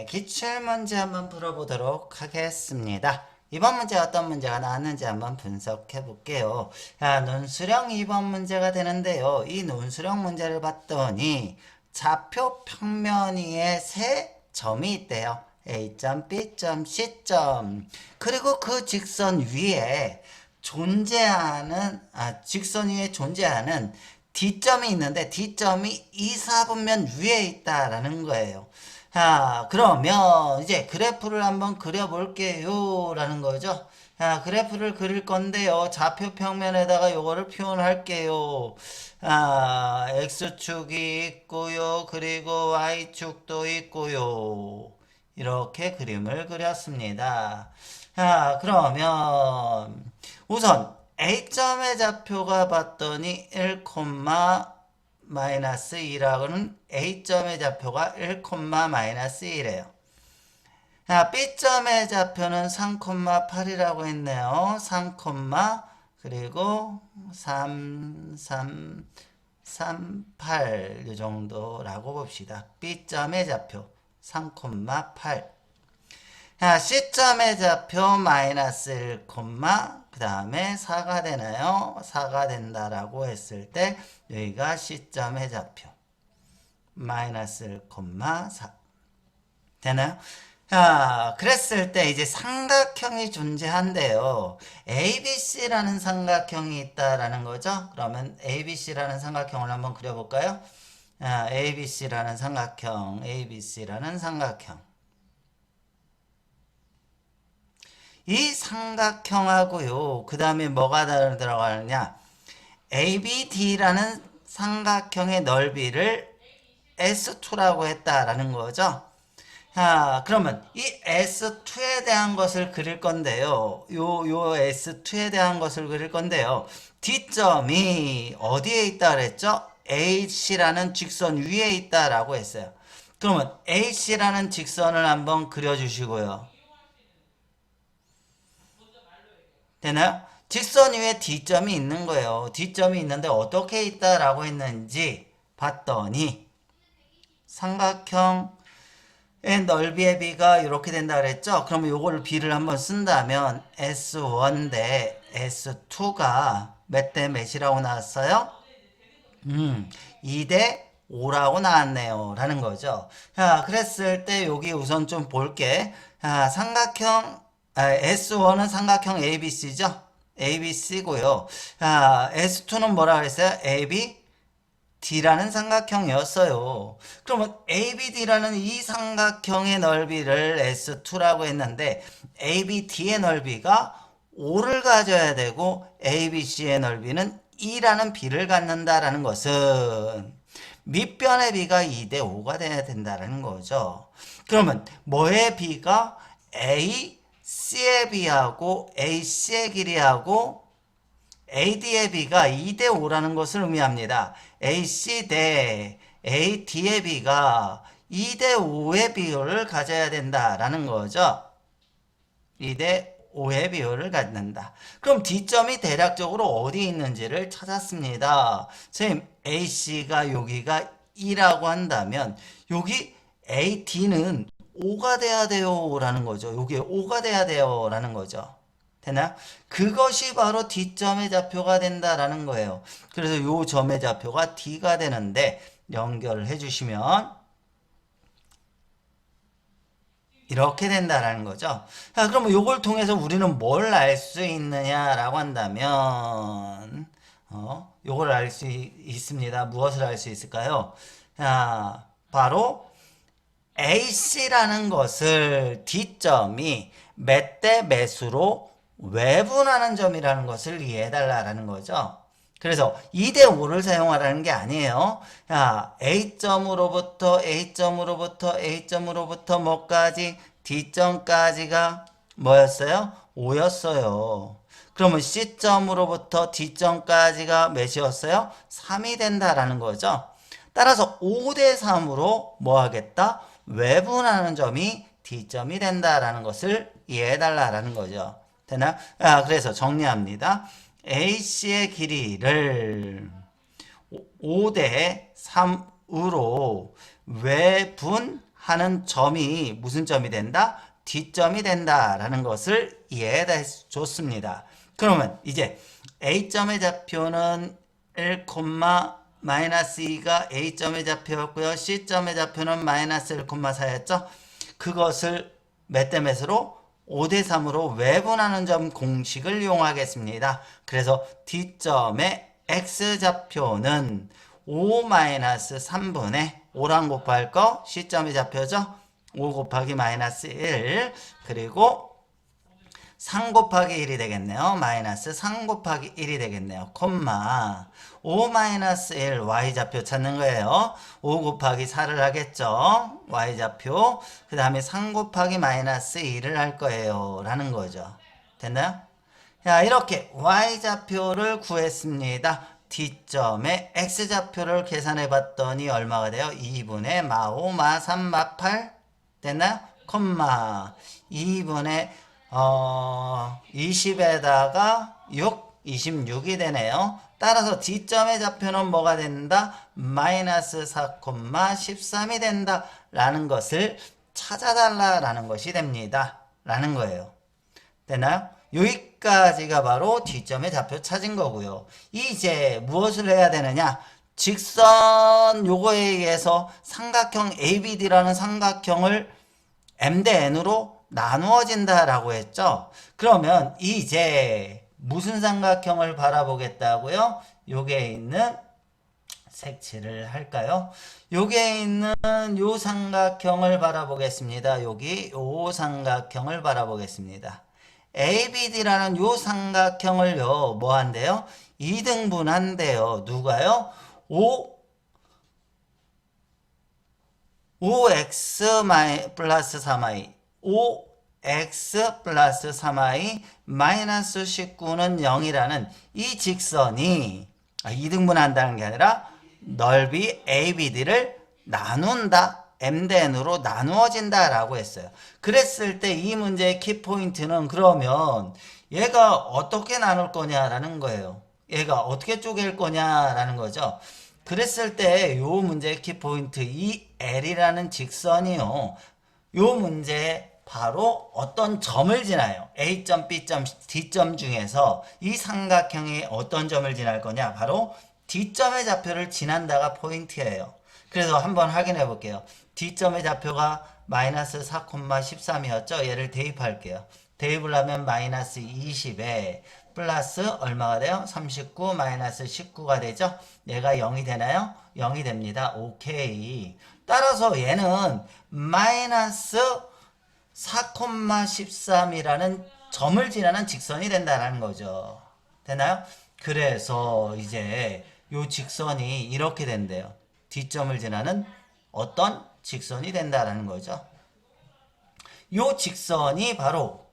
네, 기출문제 한번 풀어보도록 하겠습니다. 이번 문제 어떤 문제가 나왔는지 한번 분석해 볼게요. 자, 논술형 2번 문제가 되는데요. 이 논술형 문제를 봤더니 좌표 평면 위에 세 점이 있대요. A점, B점, C점. 그리고 그 직선 위에 직선 위에 존재하는 D점이 있는데 D점이 2, 4분면 위에 있다라는 거예요. 자, 그러면 이제 그래프를 한번 그려볼게요 라는 거죠. 자, 그래프를 그릴 건데요. 좌표 평면에다가 요거를 표현할게요. X축이 있고요. 그리고 Y축도 있고요. 이렇게 그림을 그렸습니다. 자, 그러면 우선 A점의 좌표가 봤더니 1, 마이너스 2라고는 A점의 좌표가 1, 마이너스 1이에요. 자, B점의 좌표는 3, 8이라고 했네요. 3, 그리고 3, 3, 3, 8 이 정도라고 봅시다. B점의 좌표 3, 8. 자, C점의 좌표 마이너스 1, 그 다음에 4가 되나요? 4가 된다라고 했을 때 여기가 C점의 좌표 마이너스 1, 4 되나요? 자, 그랬을 때 이제 삼각형이 존재한대요. ABC라는 삼각형이 있다라는 거죠. 그러면 ABC라는 삼각형을 한번 그려볼까요? ABC라는 삼각형. 이 삼각형하고요. 그 다음에 뭐가 들어가느냐? ABD라는 삼각형의 넓이를 S2라고 했다라는 거죠. 자, 그러면 이 S2에 대한 것을 그릴 건데요. 요 S2에 대한 것을 그릴 건데요. D점이 어디에 있다 그랬죠? AC라는 직선 위에 있다라고 했어요. 그러면 AC라는 직선을 한번 그려주시고요. 되나요? 직선 위에 D점이 있는 거예요. D점이 있는데 어떻게 있다라고 했는지 봤더니 삼각형의 넓이의 비가 이렇게 된다 그랬죠? 그러면 요거를 비를 한번 쓴다면 S1 대 S2가 몇 대 몇이라고 나왔어요? 2 대 5라고 나왔네요. 라는 거죠. 자, 그랬을 때 여기 우선 좀 볼게. 자, S1은 삼각형 ABC죠? ABC고요. 자, S2는 뭐라 그랬어요? ABD라는 삼각형이었어요. 그러면 ABD라는 이 삼각형의 넓이를 S2라고 했는데 ABD의 넓이가 5를 가져야 되고 ABC의 넓이는 2라는 비를 갖는다라는 것은 밑변의 비가 2 대 5가 돼야 된다는 거죠. 그러면 뭐의 비가 AC의 비하고 AC의 길이하고 AD의 비가 2 대 5라는 것을 의미합니다. AC 대 AD의 비가 2 대 5의 비율을 가져야 된다라는 거죠. 2 대 5의 비율을 갖는다. 그럼 D점이 대략적으로 어디 있는지를 찾았습니다. 선생님, AC가 여기가 2라고 한다면 여기 AD는 5가 돼야 돼요 라는 거죠. 여기에 5가 돼야 돼요 라는 거죠. 되나요? 그것이 바로 D점의 좌표가 된다라는 거예요. 그래서 이 점의 좌표가 D가 되는데 연결을 해주시면 이렇게 된다라는 거죠. 자, 그러면 이걸 통해서 우리는 뭘 알 수 있느냐라고 한다면 이걸 알 수 있습니다. 무엇을 알 수 있을까요? 자, 바로 AC라는 것을 D점이 몇 대 몇으로 외분하는 점이라는 것을 이해해달라는 거죠. 그래서 2 대 5를 사용하라는 게 아니에요. 자, A점으로부터 뭐까지? D점까지가 뭐였어요? 5였어요. 그러면 C점으로부터 D점까지가 몇이었어요? 3이 된다라는 거죠. 따라서 5 대 3으로 뭐 하겠다? 외분하는 점이 D점이 된다라는 것을 이해해달라는 거죠. 되나? 그래서 정리합니다. AC의 길이를 5 대 3으로 외분하는 하는 점이 무슨 점이 된다? D점이 된다라는 것을 이해해 줬습니다. 그러면 이제 A점의 좌표는 1, 마이너스 2가 A점의 좌표였고요. C점의 좌표는 마이너스 1, 4였죠. 그것을 몇 대 몇으로? 5대 3으로 외분하는 점 공식을 이용하겠습니다. 그래서 D점의 X좌표는 5-3분의 5랑 곱할 거 C점의 좌표죠. 5 곱하기 마이너스 1 그리고 3 곱하기 1이 되겠네요. 마이너스 3 곱하기 1이 되겠네요. 콤마 5 마이너스 1 y좌표 찾는 거예요. 5 곱하기 4를 하겠죠. y좌표 그 다음에 3 곱하기 마이너스 2를 할 거예요. 라는 거죠. 됐나요? 자, 이렇게 y좌표를 구했습니다. D점의 x좌표를 계산해 봤더니 얼마가 돼요? 2분의 마5 마3 마8 됐나요? 콤마 2분의 20에다가 6, 26이 되네요. 따라서 D점의 좌표는 뭐가 된다? 마이너스 4, 13이 된다. 라는 것을 찾아달라라는 것이 됩니다. 라는 거예요. 됐나요? 여기까지가 바로 D점의 좌표 찾은 거고요. 이제 무엇을 해야 되느냐? 직선 요거에 의해서 삼각형 ABD라는 삼각형을 M 대 N으로 나누어진다라고 했죠. 그러면 이제 무슨 삼각형을 바라보겠다고요? 요게 있는 색칠을 할까요? 요게 있는 요 삼각형을 바라보겠습니다. 여기 요 삼각형을 바라보겠습니다. ABD라는 요 삼각형을요 뭐 한대요? 2등분한대요. 누가요? 5x 플러스 3y 5x 플러스 3y 마이너스 19는 0이라는 이 직선이 2등분 한다는 게 아니라 넓이 ABD를 나눈다. M 대 N으로 나누어진다 라고 했어요. 그랬을 때 이 문제의 키포인트는 그러면 얘가 어떻게 나눌 거냐라는 거예요. 얘가 어떻게 쪼갤 거냐라는 거죠. 그랬을 때 요 문제의 키포인트 이 L이라는 직선이요. 요 문제에 바로 어떤 점을 지나요. A점, B점, D점 중에서 이 삼각형이 어떤 점을 지날 거냐. 바로 D점의 좌표를 지난다가 포인트예요. 그래서 한번 확인해 볼게요. D점의 좌표가 마이너스 4,13이었죠. 얘를 대입할게요. 대입을 하면 마이너스 20에 플러스 얼마가 돼요? 39 마이너스 19가 되죠. 얘가 0이 되나요? 0이 됩니다. 오케이. 따라서 얘는 마이너스 4,13이라는 점을 지나는 직선이 된다는 거죠. 되나요? 그래서 이제 요 직선이 이렇게 된대요. D점을 지나는 어떤 직선이 된다는 거죠. 요 직선이 바로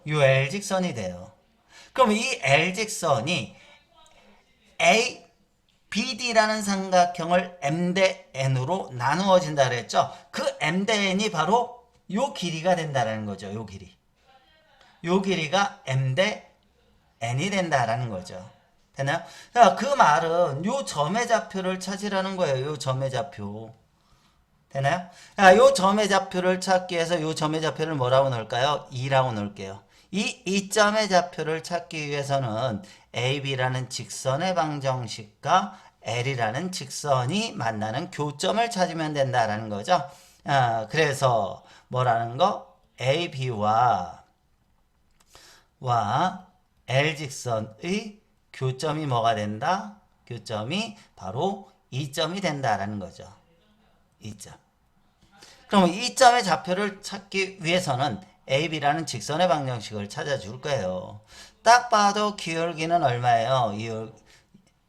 요 L직선이 돼요. 그럼 이 L직선이 ABD라는 삼각형을 M 대 N으로 나누어진다 그랬죠. 그 M 대 N이 바로 요 길이가 된다는 거죠. 요 길이. 요 길이가 M 대 N이 된다라는 거죠. 되나요? 자, 그 말은 요 점의 좌표를 찾으라는 거예요. 요 점의 좌표. 되나요? 자, 요 점의 좌표를 찾기 위해서 요 점의 좌표를 뭐라고 넣을까요? 2라고 넣을게요. 이 점의 좌표를 찾기 위해서는 AB라는 직선의 방정식과 L이라는 직선이 만나는 교점을 찾으면 된다라는 거죠. 그래서 뭐라는 거? AB와 L직선의 교점이 뭐가 된다? 교점이 바로 2점이 된다라는 거죠. 2점. 그러면 2점의 좌표를 찾기 위해서는 AB라는 직선의 방정식을 찾아줄 거예요. 딱 봐도 기울기는 얼마예요?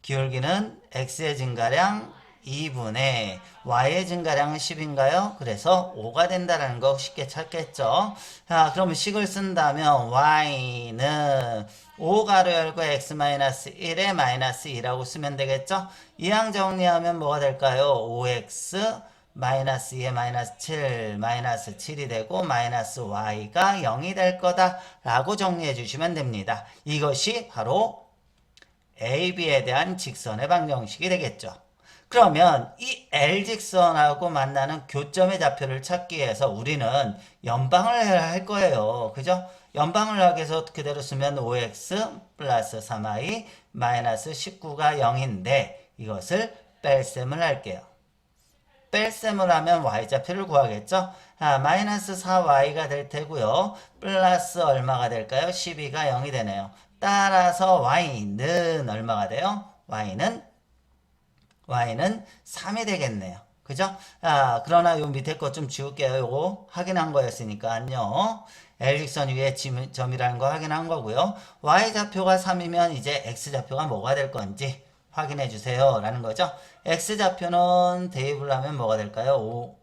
기울기는 X의 증가량 2분의 Y의 증가량은 10인가요? 그래서 5가 된다는 거 쉽게 찾겠죠. 자, 그러면 식을 쓴다면 Y는 5가로 열고 X-1에 마이너스 2라고 쓰면 되겠죠. 이항 정리하면 뭐가 될까요? 5X 마이너스 2에 마이너스 7 마이너스 7이 되고 마이너스 Y가 0이 될 거다 라고 정리해 주시면 됩니다. 이것이 바로 AB에 대한 직선의 방정식이 되겠죠. 그러면 이 L직선하고 만나는 교점의 좌표를 찾기 위해서 우리는 연방을 해야 할 거예요. 그죠? 연방을 하기 위해서 그대로 쓰면 5x 플러스 3y 마이너스 19가 0인데 이것을 뺄셈을 할게요. 뺄셈을 하면 y좌표를 구하겠죠? 마이너스 4y가 될 테고요. 플러스 얼마가 될까요? 12가 0이 되네요. 따라서 y는 얼마가 돼요? y는 3이 되겠네요. 그죠? 그러나 요 밑에 것 좀 지울게요. 요거 확인한 거였으니까요. L직선 위에 점이라는 거 확인한 거고요. Y좌표가 3이면 이제 X좌표가 뭐가 될 건지 확인해 주세요. 라는 거죠. X좌표는 대입을 하면 뭐가 될까요?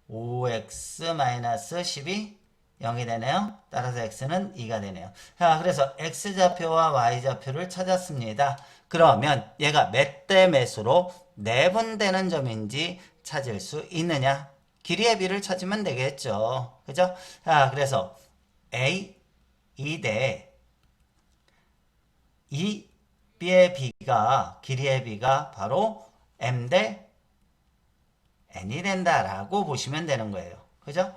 5x-12 0이 되네요. 따라서 x는 2가 되네요. 그래서 x좌표와 y좌표를 찾았습니다. 그러면 얘가 몇 대 몇으로 내분되는 점인지 찾을 수 있느냐? 길이의 비를 찾으면 되겠죠. 그죠? 그래서 a 2대 2b의 b가 길이의 b가 바로 m 대 n이 된다라고 보시면 되는 거예요. 그죠?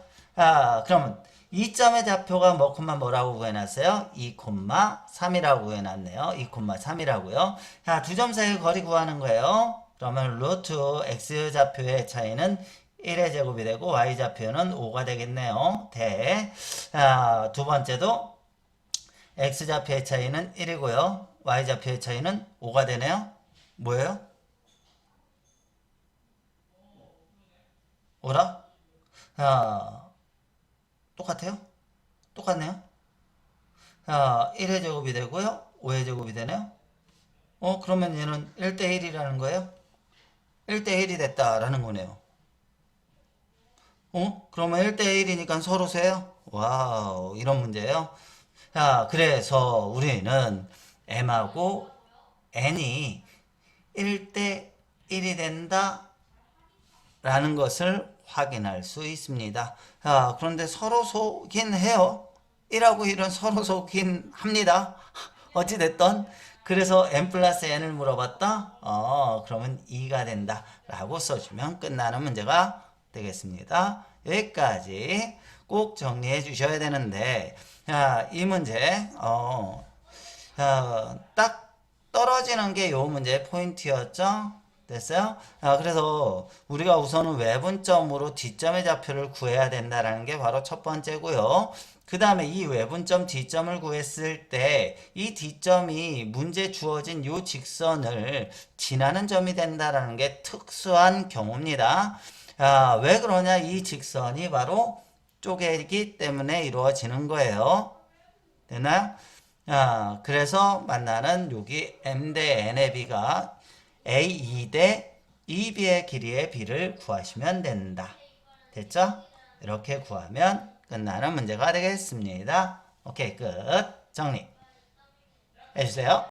그러면 이 점의 좌표가 뭐라고 구해놨어요? 2,3이라고 구해놨네요. 2,3이라고요. 두 점 사이 거리 구하는 거예요. 그러면 루트 x좌표의 차이는 1의 제곱이 되고 y좌표는 5가 되겠네요. 두 번째도 x좌표의 차이는 1이고요. y좌표의 차이는 5가 되네요. 뭐예요? 뭐라? 똑같아요? 똑같네요. 1의 제곱이 되고요. 5의 제곱이 되네요. 그러면 얘는 1대1이라는 거예요? 1대1이 됐다라는 거네요. 그러면 1대1이니까 서로 세요? 와우, 이런 문제예요. 그래서 우리는 m하고 n이 1대1이 된다 라는 것을 확인할 수 있습니다. 그런데 서로 속긴 해요. 1하고 1은 서로 속긴 합니다. 어찌됐든 그래서 n 플러스 n을 물어봤다? 그러면 2가 된다 라고 써주면 끝나는 문제가 되겠습니다. 여기까지 꼭 정리해 주셔야 되는데 이 문제 딱 떨어지는 게 요 문제의 포인트였죠. 됐어요? 그래서 우리가 우선은 외분점으로 뒷점의 좌표를 구해야 된다는 게 바로 첫 번째고요. 그 다음에 이 외분점 뒷점을 구했을 때 이 뒷점이 문제 주어진 이 직선을 지나는 점이 된다는 게 특수한 경우입니다. 왜 그러냐? 이 직선이 바로 쪼개기 때문에 이루어지는 거예요. 되나요? 그래서 만나는 여기 m 대 n의 b가 A2 대 2b의 길이의 b를 구하시면 된다. 됐죠? 이렇게 구하면 끝나는 문제가 되겠습니다. 오케이, 끝. 정리 해주세요.